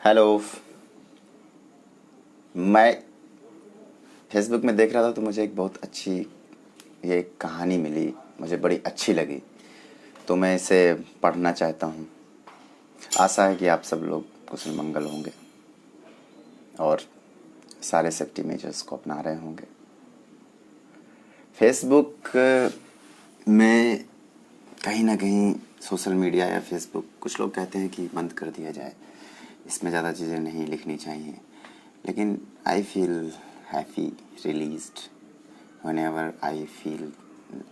Hello. मैं Facebook में देख रहा था तो मुझे एक बहुत अच्छी ये एक कहानी मिली। मुझे बड़ी अच्छी लगी तो मैं इसे पढ़ना चाहता हूँ। आशा है कि आप सब लोग कुशल मंगल होंगे और सारे सेफ्टी मेजर्स को अपना रहे होंगे। फेसबुक में कहीं ना कहीं सोशल मीडिया या फेसबुक कुछ लोग कहते हैं कि बंद कर दिया जाए, इसमें ज़्यादा चीज़ें नहीं लिखनी चाहिए, लेकिन I feel happy released whenever I feel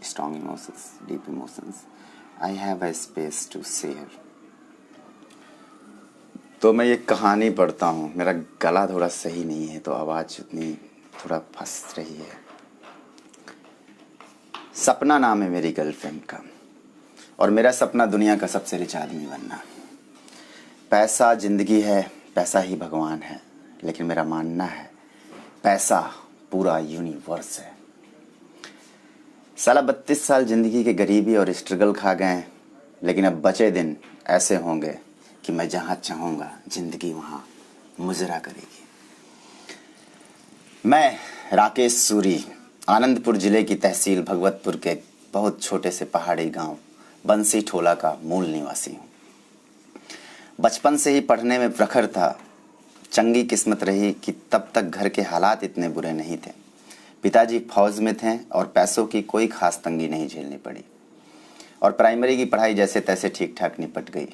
strong emotions, deep emotions. I have a space to share. तो मैं ये कहानी पढ़ता हूँ। मेरा गला थोड़ा सही नहीं है तो आवाज़ उतनी थोड़ा फंस रही है। सपना नाम है मेरी गर्लफ्रेंड का और मेरा सपना दुनिया का सबसे रिच आदमी बनना। पैसा जिंदगी है, पैसा ही भगवान है, लेकिन मेरा मानना है पैसा पूरा यूनिवर्स है। साला 32 साल जिंदगी के गरीबी और स्ट्रगल खा गए, लेकिन अब बचे दिन ऐसे होंगे कि मैं जहाँ चाहूँगा जिंदगी वहाँ मुजरा करेगी। मैं राकेश सूरी आनंदपुर जिले की तहसील भगवतपुर के बहुत छोटे से पहाड़ी गांव बंसी ठोला का मूल निवासी हूँ। बचपन से ही पढ़ने में प्रखर था। चंगी किस्मत रही कि तब तक घर के हालात इतने बुरे नहीं थे। पिताजी फौज में थे और पैसों की कोई खास तंगी नहीं झेलनी पड़ी और प्राइमरी की पढ़ाई जैसे तैसे ठीक ठाक निपट गई।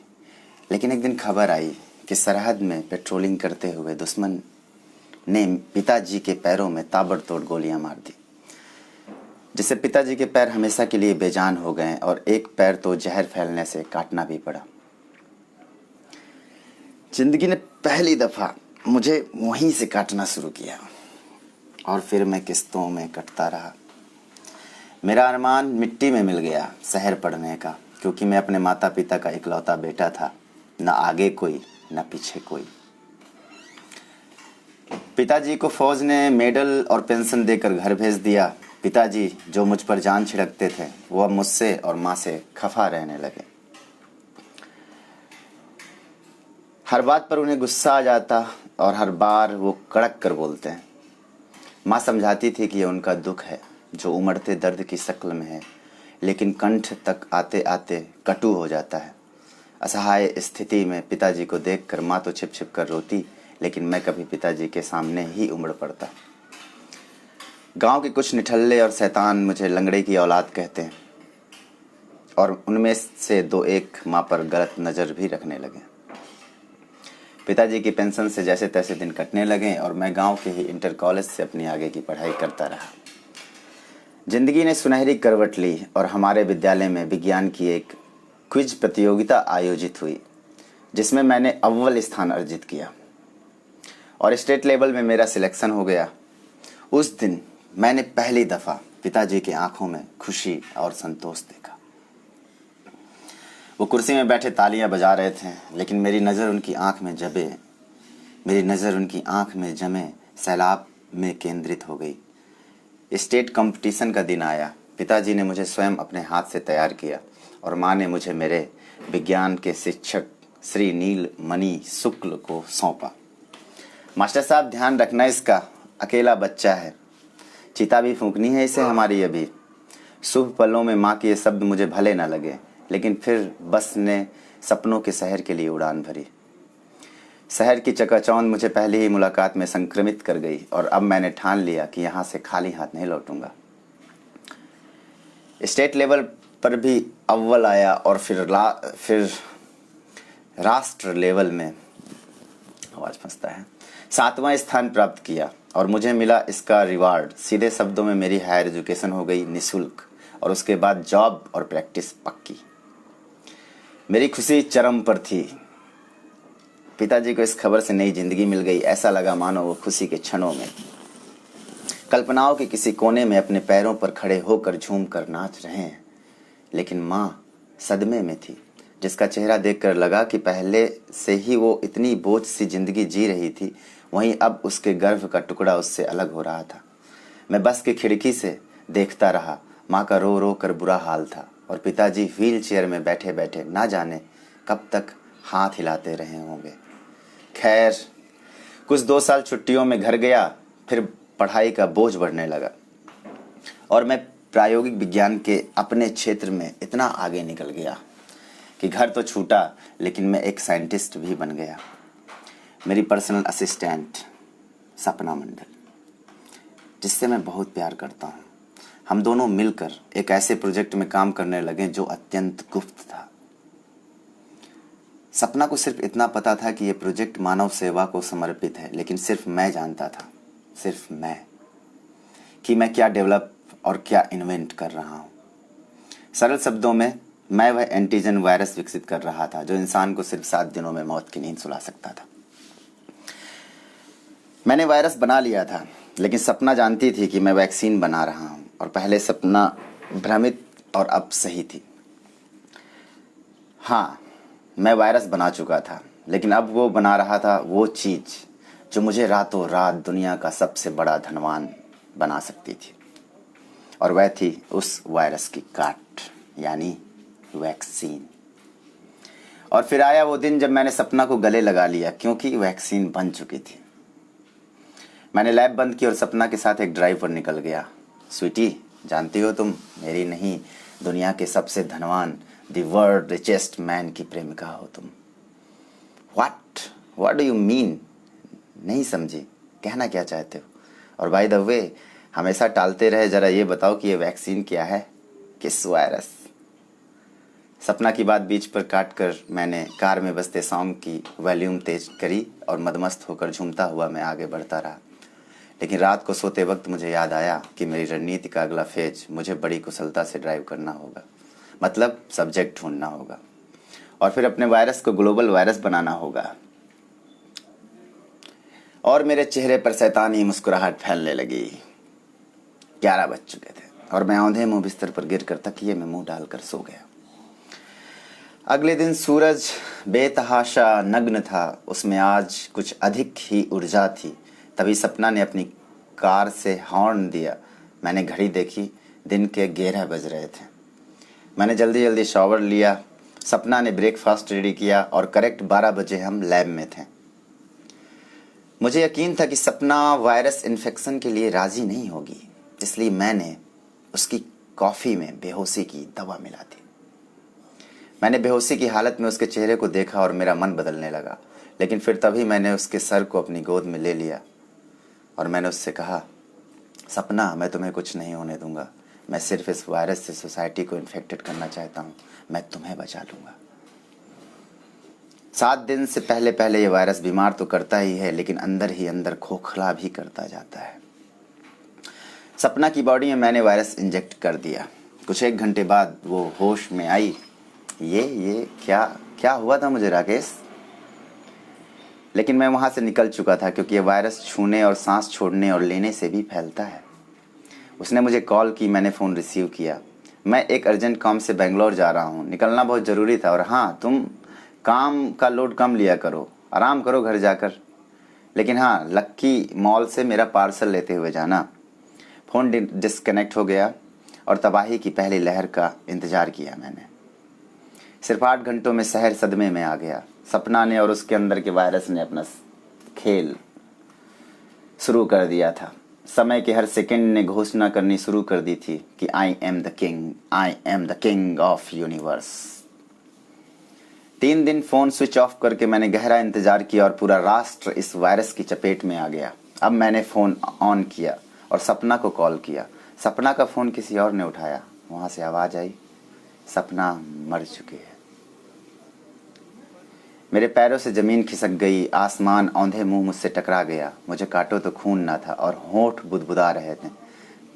लेकिन एक दिन खबर आई कि सरहद में पेट्रोलिंग करते हुए दुश्मन ने पिताजी के पैरों में ताबड़तोड़ गोलियां मार दी, जिससे पिताजी के पैर हमेशा के लिए बेजान हो गए और एक पैर तो जहर फैलने से काटना भी पड़ा। जिंदगी ने पहली दफा मुझे वहीं से काटना शुरू किया और फिर मैं किस्तों में कटता रहा। मेरा अरमान मिट्टी में मिल गया शहर पढ़ने का, क्योंकि मैं अपने माता पिता का इकलौता बेटा था। न आगे कोई न पीछे कोई। पिताजी को फौज ने मेडल और पेंशन देकर घर भेज दिया। पिताजी जो मुझ पर जान छिड़कते थे वो अब मुझसे और माँ से खफा रहने लगे। हर बात पर उन्हें गुस्सा आ जाता और हर बार वो कड़क कर बोलते हैं। माँ समझाती थी कि ये उनका दुख है जो उमड़ते दर्द की शक्ल में है, लेकिन कंठ तक आते आते कटु हो जाता है। असहाय स्थिति में पिताजी को देखकर माँ तो छिप छिप कर रोती, लेकिन मैं कभी पिताजी के सामने ही उमड़ पड़ता। गांव के कुछ निठल्ले और शैतान मुझे लंगड़े की औलाद कहते हैं और उनमें से दो एक माँ पर गलत नज़र भी रखने लगे। पिताजी की पेंशन से जैसे तैसे दिन कटने लगे और मैं गांव के ही इंटर कॉलेज से अपनी आगे की पढ़ाई करता रहा। जिंदगी ने सुनहरी करवट ली और हमारे विद्यालय में विज्ञान की एक क्विज प्रतियोगिता आयोजित हुई, जिसमें मैंने अव्वल स्थान अर्जित किया और स्टेट लेवल में मेरा सिलेक्शन हो गया। उस दिन मैंने पहली दफ़ा पिताजी की आंखों में खुशी और संतोष देखा। वो कुर्सी में बैठे तालियां बजा रहे थे, लेकिन मेरी नज़र उनकी आंख में जमे सैलाब में केंद्रित हो गई। स्टेट कंपटीशन का दिन आया। पिताजी ने मुझे स्वयं अपने हाथ से तैयार किया और माँ ने मुझे मेरे विज्ञान के शिक्षक श्री नील मणि शुक्ल को सौंपा। मास्टर साहब, ध्यान रखना, इसका अकेला बच्चा है, चिता भी फूंकनी है इसे हमारी अभी। शुभ पलों में माँ के ये शब्द मुझे भले न लगे, लेकिन फिर बस ने सपनों के शहर के लिए उड़ान भरी। शहर की चकाचौंध मुझे पहली ही मुलाकात में संक्रमित कर गई और अब मैंने ठान लिया कि यहाँ से खाली हाथ नहीं लौटूंगा। स्टेट लेवल पर भी अव्वल आया और फिर राष्ट्र लेवल में आवाज़ फंसता है 7वां स्थान प्राप्त किया और मुझे मिला इसका रिवार्ड। सीधे शब्दों में मेरी हायर एजुकेशन हो गई निःशुल्क और उसके बाद जॉब और प्रैक्टिस पक्की। मेरी खुशी चरम पर थी। पिताजी को इस खबर से नई जिंदगी मिल गई। ऐसा लगा मानो वो खुशी के क्षणों में कल्पनाओं के किसी कोने में अपने पैरों पर खड़े होकर झूम कर नाच रहे हैं। लेकिन माँ सदमे में थी, जिसका चेहरा देखकर लगा कि पहले से ही वो इतनी बोझ सी जिंदगी जी रही थी, वहीं अब उसके गर्भ का टुकड़ा उससे अलग हो रहा था। मैं बस की खिड़की से देखता रहा। माँ का रो रो कर बुरा हाल था और पिताजी व्हील चेयर में बैठे बैठे ना जाने कब तक हाथ हिलाते रहे होंगे। खैर, कुछ 2 साल छुट्टियों में घर गया, फिर पढ़ाई का बोझ बढ़ने लगा और मैं प्रायोगिक विज्ञान के अपने क्षेत्र में इतना आगे निकल गया कि घर तो छूटा, लेकिन मैं एक साइंटिस्ट भी बन गया। मेरी पर्सनल असिस्टेंट सपना मंडल, जिससे मैं बहुत प्यार करता हूँ, हम दोनों मिलकर एक ऐसे प्रोजेक्ट में काम करने लगे जो अत्यंत गुप्त था। सपना को सिर्फ इतना पता था कि यह प्रोजेक्ट मानव सेवा को समर्पित है, लेकिन सिर्फ मैं जानता था, सिर्फ मैं, कि मैं क्या डेवलप और क्या इन्वेंट कर रहा हूँ। सरल शब्दों में, मैं वह एंटीजन वायरस विकसित कर रहा था जो इंसान को सिर्फ 7 दिनों में मौत की नींद सुला सकता था। मैंने वायरस बना लिया था, लेकिन सपना जानती थी कि मैं वैक्सीन बना रहा हूँ। और पहले सपना भ्रमित और अब सही थी। हाँ, मैं वायरस बना चुका था, लेकिन अब वो बना रहा था वो चीज़ जो मुझे रातों रात दुनिया का सबसे बड़ा धनवान बना सकती थी, और वह थी उस वायरस की काट, यानी वैक्सीन। और फिर आया वो दिन जब मैंने सपना को गले लगा लिया, क्योंकि वैक्सीन बन चुकी थी। मैंने लैब बंद की और सपना के साथ एक ड्राइव पर निकल गया। स्वीटी, जानती हो तुम मेरी नहीं, दुनिया के सबसे धनवान, द वर्ल्ड रिचेस्ट मैन की प्रेमिका हो तुम। What do you mean? नहीं समझी, कहना क्या चाहते हो? और बाय द वे, हमेशा टालते रहे, जरा ये बताओ कि ये वैक्सीन क्या है, किस वायरस? सपना की बात बीच पर काट कर मैंने कार में बजते सॉन्ग की वॉल्यूम तेज करी और मदमस्त होकर झूमता हुआ मैं आगे बढ़ता रहा। लेकिन रात को सोते वक्त मुझे याद आया कि मेरी रणनीति का अगला फेज मुझे बड़ी कुशलता से ड्राइव करना होगा, मतलब सब्जेक्ट ढूंढना होगा, और फिर अपने वायरस को ग्लोबल वायरस बनाना होगा। और मेरे चेहरे पर शैतानी मुस्कुराहट फैलने लगी। 11 बज चुके थे और मैं औंधे मुंह बिस्तर पर गिर कर तकिए में मुंह डालकर सो गया। अगले दिन सूरज बेतहाशा नग्न था, उसमें आज कुछ अधिक ही ऊर्जा थी। तभी सपना ने अपनी कार से हॉर्न दिया। मैंने घड़ी देखी, दिन के 11 बज रहे थे। मैंने जल्दी जल्दी शॉवर लिया, सपना ने ब्रेकफास्ट रेडी किया और करेक्ट 12 बजे हम लैब में थे। मुझे यकीन था कि सपना वायरस इन्फेक्शन के लिए राजी नहीं होगी, इसलिए मैंने उसकी कॉफ़ी में बेहोशी की दवा मिला दी। मैंने बेहोशी की हालत में उसके चेहरे को देखा और मेरा मन बदलने लगा, लेकिन फिर तभी मैंने उसके सर को अपनी गोद में ले लिया और मैंने उससे कहा, सपना, मैं तुम्हें कुछ नहीं होने दूंगा। मैं सिर्फ इस वायरस से सोसाइटी को इन्फेक्टेड करना चाहता हूँ। मैं तुम्हें बचा लूँगा। 7 दिन से पहले ये वायरस बीमार तो करता ही है, लेकिन अंदर ही अंदर खोखला भी करता जाता है। सपना की बॉडी में मैंने वायरस इंजेक्ट कर दिया। कुछ 1 घंटे बाद वो होश में आई। ये क्या हुआ था मुझे राकेश? लेकिन मैं वहाँ से निकल चुका था, क्योंकि ये वायरस छूने और सांस छोड़ने और लेने से भी फैलता है। उसने मुझे कॉल की, मैंने फ़ोन रिसीव किया। मैं एक अर्जेंट काम से बेंगलोर जा रहा हूँ, निकलना बहुत ज़रूरी था। और हाँ, तुम काम का लोड कम लिया करो, आराम करो घर जाकर। लेकिन हाँ, लक्की मॉल से मेरा पार्सल लेते हुए जाना। फ़ोन डिस्कनेक्ट हो गया और तबाही की पहली लहर का इंतज़ार किया मैंने। सिर्फ 8 घंटों में शहर सदमे में आ गया। सपना ने और उसके अंदर के वायरस ने अपना खेल शुरू कर दिया था। समय के हर सेकंड ने घोषणा करनी शुरू कर दी थी कि I am the king of universe. 3 दिन फ़ोन स्विच ऑफ करके मैंने गहरा इंतजार किया और पूरा राष्ट्र इस वायरस की चपेट में आ गया। अब मैंने फ़ोन ऑन किया और सपना को कॉल किया। सपना का फ़ोन किसी और ने उठाया। वहाँ से आवाज़ आई, सपना मर चुकी है। मेरे पैरों से ज़मीन खिसक गई, आसमान औंधे मुंह मुझसे टकरा गया। मुझे काटो तो खून ना था और होंठ बुदबुदा रहे थे।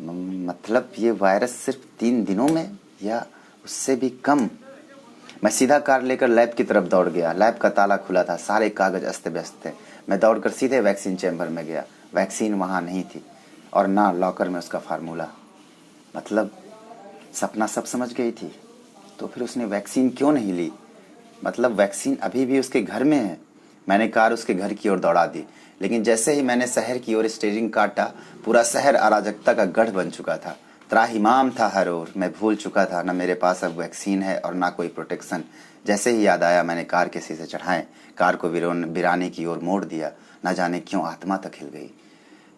मतलब ये वायरस सिर्फ 3 दिनों में, या उससे भी कम? मैं सीधा कार लेकर लैब की तरफ दौड़ गया। लैब का ताला खुला था, सारे कागज अस्त व्यस्त थे। मैं दौड़कर सीधे वैक्सीन चैम्बर में गया। वैक्सीन वहाँ नहीं थी और ना लॉकर में उसका फार्मूला। मतलब सपना सब समझ गई थी, तो फिर उसने वैक्सीन क्यों नहीं ली? मतलब वैक्सीन अभी भी उसके घर में है। मैंने कार उसके घर की ओर दौड़ा दी, लेकिन जैसे ही मैंने शहर की ओर स्टीयरिंग काटा, पूरा शहर अराजकता का गढ़ बन चुका था। त्राहिमाम था हर ओर। मैं भूल चुका था, ना मेरे पास अब वैक्सीन है और ना कोई प्रोटेक्शन। जैसे ही याद आया मैंने कार के शीशे चढ़ाए, कार को वीराने की ओर मोड़ दिया। न जाने क्यों आत्मा तक हिल गई।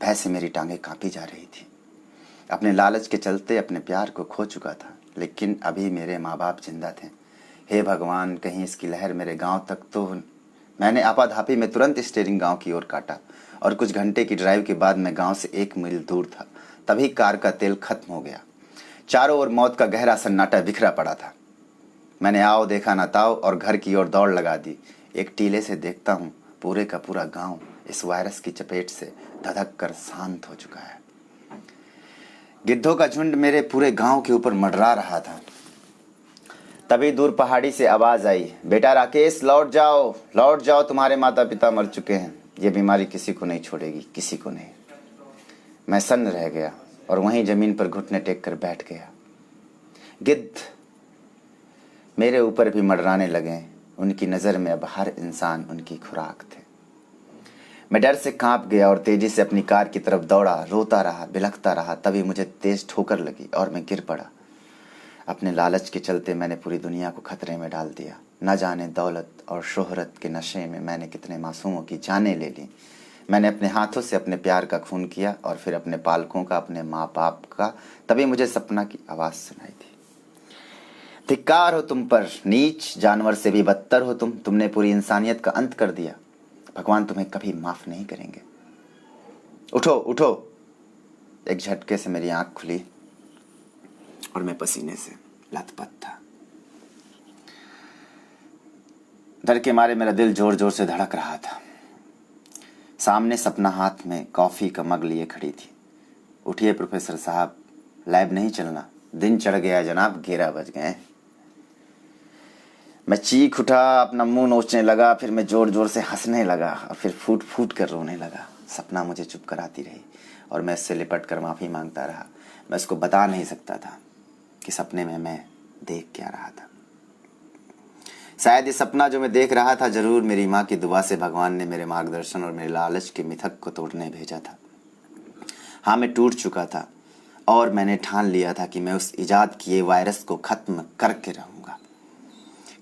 भय से मेरी टांगें कांपी जा रही थी। अपने लालच के चलते अपने प्यार को खो चुका था, लेकिन अभी मेरे माँ बाप जिंदा थे। हे भगवान, कहीं इसकी लहर मेरे गांव तक तो। मैंने आपाधापी में तुरंत स्टीयरिंग गांव की ओर काटा और कुछ घंटे की ड्राइव के बाद मैं गांव से 1 मील दूर था। तभी कार का तेल खत्म हो गया। चारों ओर मौत का गहरा सन्नाटा बिखरा पड़ा था। मैंने आओ देखा ना ताओ और घर की ओर दौड़ लगा दी। एक टीले से देखता हूँ पूरे का पूरा गांव इस वायरस की चपेट से धधक कर शांत हो चुका है। गिद्धों का झुंड मेरे पूरे गांव के ऊपर मंडरा रहा था। तभी दूर पहाड़ी से आवाज आई, बेटा राकेश लौट जाओ, तुम्हारे माता पिता मर चुके हैं। ये बीमारी किसी को नहीं छोड़ेगी, किसी को नहीं। मैं सन्न रह गया और वहीं जमीन पर घुटने टेक कर बैठ गया। गिद्ध मेरे ऊपर भी मंडराने लगे। उनकी नज़र में अब हर इंसान उनकी खुराक थे। मैं डर से कांप गया और तेजी से अपनी कार की तरफ दौड़ा, रोता रहा, बिलखता रहा। तभी मुझे तेज ठोकर लगी और मैं गिर पड़ा। अपने लालच के चलते मैंने पूरी दुनिया को खतरे में डाल दिया। न जाने दौलत और शोहरत के नशे में मैंने कितने मासूमों की जानें ले ली। मैंने अपने हाथों से अपने प्यार का खून किया और फिर अपने पालकों का, अपने माँ बाप का। तभी मुझे सपना की आवाज़ सुनाई थी, धिक्कार हो तुम पर, नीच जानवर से भी बदतर हो तुम। तुमने पूरी इंसानियत का अंत कर दिया। भगवान तुम्हें कभी माफ नहीं करेंगे। उठो उठो। एक झटके से मेरी आंख खुली और मैं पसीने से लथपथ था। डर के मारे मेरा दिल जोर जोर से धड़क रहा था। सामने सपना हाथ में कॉफी का मग लिए खड़ी थी। उठिए प्रोफेसर साहब, लैब नहीं चलना, दिन चढ़ गया जनाब, 11 बज गए। मैं चीख उठा, अपना मुंह नोचने लगा, फिर मैं जोर जोर से हंसने लगा और फिर फूट फूट कर रोने लगा। सपना मुझे चुप कराती रही और मैं इससे लिपट कर माफ़ी मांगता रहा। मैं उसको बता नहीं सकता था कि सपने में मैं देख क्या रहा था। शायद ये सपना जो मैं देख रहा था जरूर मेरी माँ की दुआ से भगवान ने मेरे मार्गदर्शन और मेरे लालच के मिथक को तोड़ने भेजा था। हाँ, मैं टूट चुका था और मैंने ठान लिया था कि मैं उस इजाद किए वायरस को खत्म करके रहूँगा।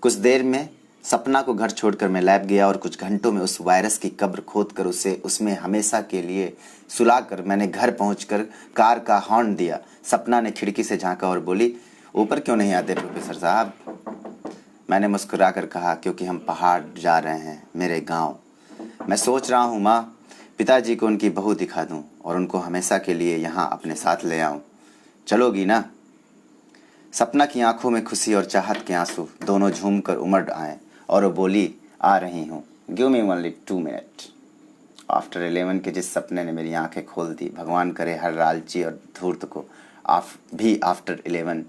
कुछ देर में सपना को घर छोड़कर मैं लैब गया और कुछ घंटों में उस वायरस की कब्र खोदकर उसे उसमें हमेशा के लिए सुलाकर मैंने घर पहुंचकर कार का हॉर्न दिया। सपना ने खिड़की से झांका और बोली, ऊपर क्यों नहीं आते प्रोफेसर साहब? मैंने मुस्कुराकर कहा, क्योंकि हम पहाड़ जा रहे हैं, मेरे गांव। मैं सोच रहा हूँ माँ, पिताजी को उनकी बहू दिखा दूँ और उनको हमेशा के लिए यहाँ अपने साथ ले आऊँ। चलोगी ना? सपना की आंखों में खुशी और चाहत के आंसू दोनों झूम कर उमड़ आए और वो बोली, आ रही हूँ, give me only 2 minute. After 11 के जिस सपने ने मेरी आंखें खोल दी, भगवान करे हर लालची और धूर्त को भी आफ्टर 11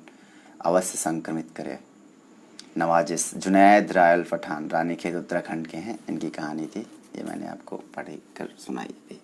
अवश्य संक्रमित करे। नवाजिश जुनैद रायल पठान, रानीखेत उत्तराखंड के हैं। इनकी कहानी थी, ये मैंने आपको पढ़ी कर सुनाई थी।